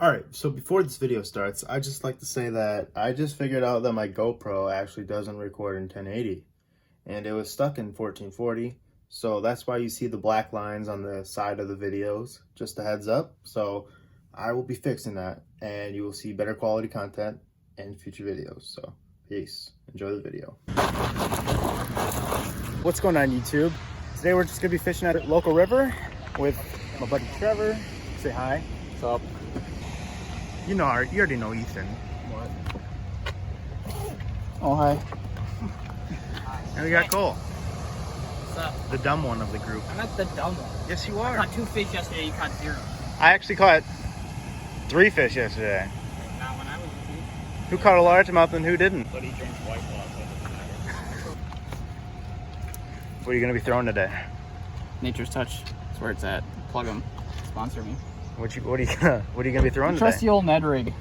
Alright, so before this video starts, I just like to say that I just figured out that my GoPro actually doesn't record in 1080. And it was stuck in 1440, so that's why you see the black lines on the side of the videos, just a heads up. So I will be fixing that, and you will see better quality content in future videos. So peace, enjoy the video. What's going on, YouTube? Today we're just gonna be fishing at a local river with my buddy Trevor. Say hi. What's up? You already know Ethan. What? Oh, hi. And we got Cole, What's up? the dumb one of the group. I'm not the dumb one. Yes, you I are. caught 2 fish yesterday, you caught 0. I actually caught 3 fish yesterday. Not when I was with you. Who caught a largemouth and who didn't? But he drinks White Claw. What are you going to be throwing today? Nature's Touch. That's where it's at. Plug them. Sponsor me. What are you gonna be throwing today? Trusty old Ned rig.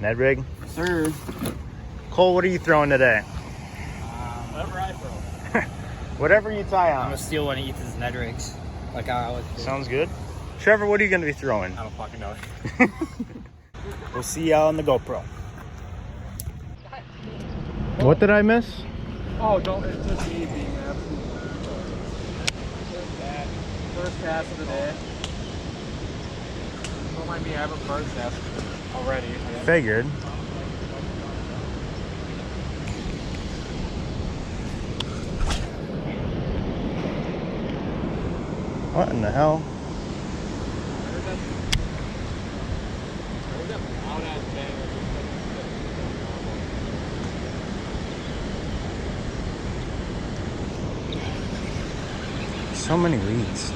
Ned rig? Sir. Cole, what are you throwing today? Whatever I throw. Whatever you tie I'm on. gonna steal one of Ethan's Ned rigs. Like I always do. Sounds good. Trevor, what are you gonna be throwing? I don't fucking know. We'll see y'all on the GoPro. What did I miss? Oh, don't. It's just me being absolutely bad. First cast of the day. Don't mind me, I have a first cast already. Figured. What in the hell? So many weeds.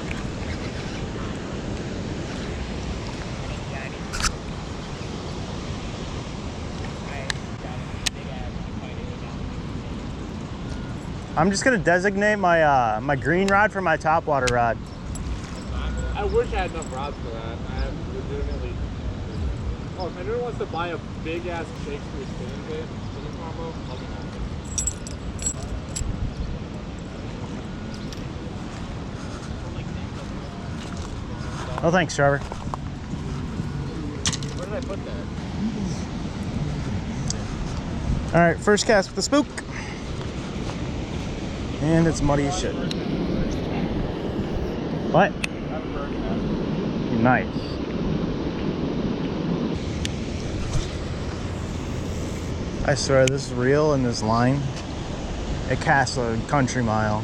I'm just gonna designate my my green rod for my topwater rod. I wish I had enough rods for that. I have legitimately. Oh, if anyone wants to buy a big ass Shakespeare spinning bait, spinning combo, I'll be happy. Oh, thanks, Trevor. Where did I put that? All right, first cast with the spook. And it's muddy as shit. What? I have a bird cast. Nice. I swear this reel and this line, it casts a country mile.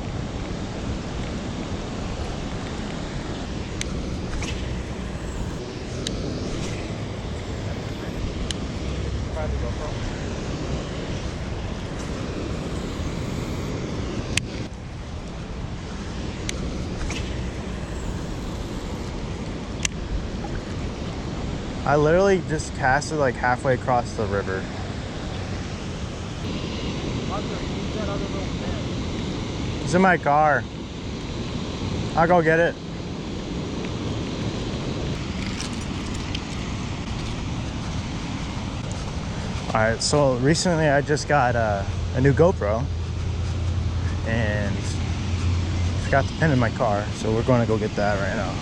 I literally just cast it like halfway across the river. It's in my car. I'll go get it. Alright, so recently I just got a new GoPro and forgot the pin in my car, so we're going to go get that right now.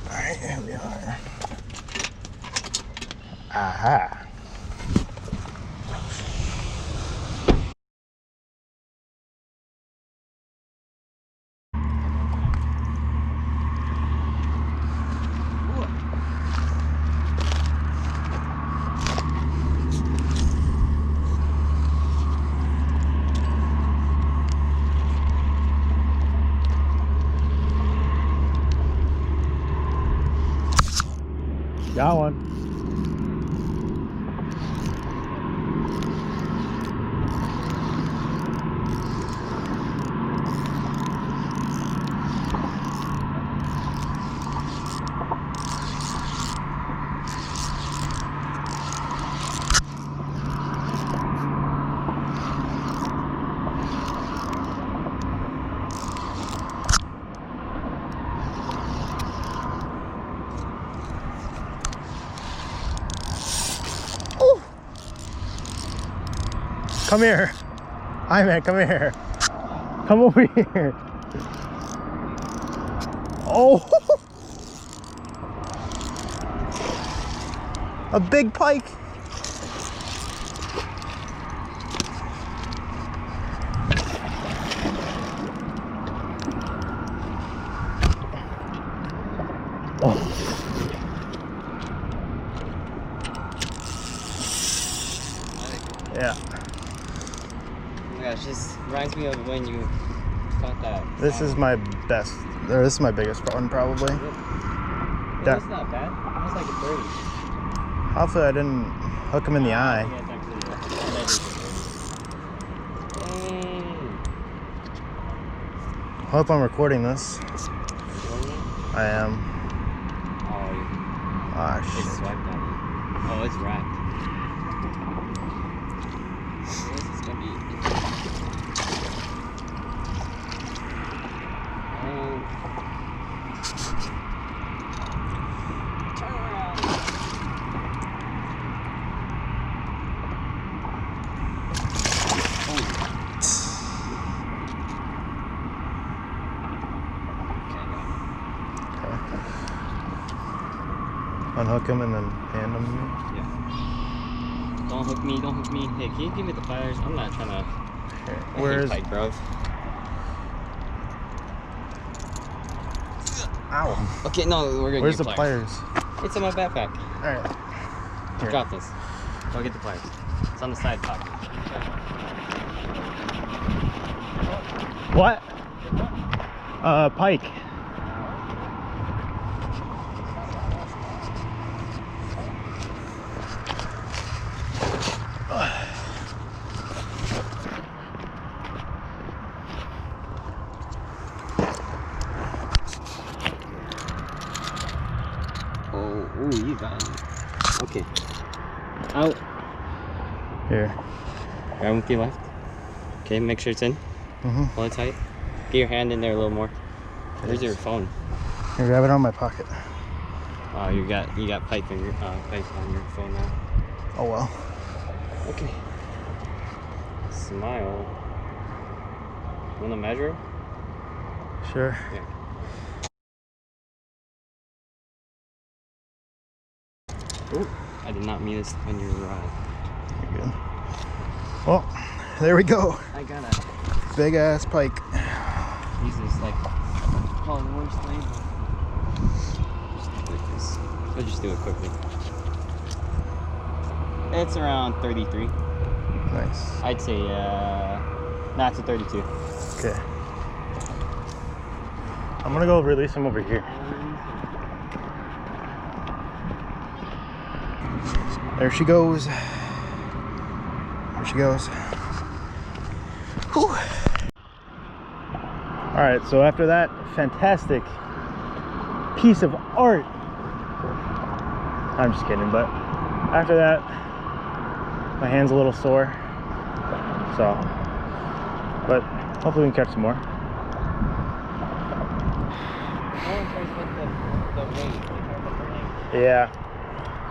Alright, here we are. Aha. Got one. Come here. Hi man, come here. Come over here. Oh! A big pike. Oh. Yeah. Oh my gosh, this reminds me of when you caught that. This is my best, or this is my biggest one probably. Yeah, Yeah. that's not bad. Almost like a 30. Hopefully I didn't hook him in the eye. Yeah, it's actually that is a 30. Hope I'm recording this. I am. Oh, Ah, it's shit. swiped at you. Oh, it's racked. This is gonna be. Turn around. Unhook him and then hand him to me. Yeah. Don't hook me, don't hook me. Hey, can you give me the pliers? I'm not trying to. Here. I Where hate is? pike, bro. Ow. Okay, no, we're gonna Where's get the pliers? It's in my backpack. All right. Here. Drop this. Go get the pliers. It's on the side pocket. What? Pike. Oh, ooh, you got it. Okay. Out. Here. Grab with your left. Okay, make sure it's in. Hold it tight. Get your hand in there a little more. Where's your phone? Here, grab it on my pocket. Oh, you got pike on your phone now. Oh well. Okay. Smile. Wanna measure? Sure. Yeah. Ooh, I did not mean this when you arrived. You're good. Well, there we go. I got a Big ass pike. use this like probably the worst thing. Just like this. I'll just do it quickly. It's around 33. Nice. I'd say it's a 32. Okay. I'm gonna go release him over here. There she goes. There she goes. Whew. All right, so after that fantastic piece of art, I'm just kidding, but after that, my hand's a little sore, so, but hopefully we can catch some more. Yeah.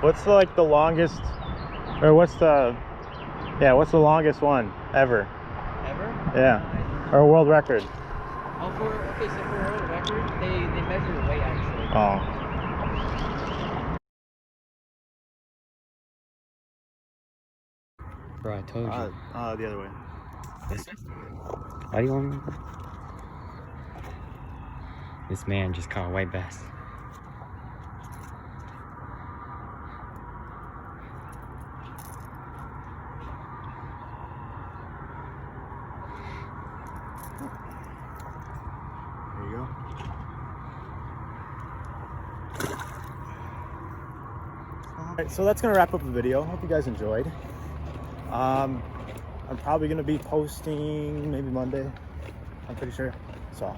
What's the, like the longest, or what's the longest one ever? Ever? Yeah. Or a world record. Oh, so for world record, they measure the weight actually. Oh. Bro, I told you. The other way. This way? Why do you want me? This man just caught a white bass. There you go. Alright, so that's gonna wrap up the video. Hope you guys enjoyed. I'm probably gonna be posting maybe Monday. I'm pretty sure. So,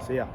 see ya.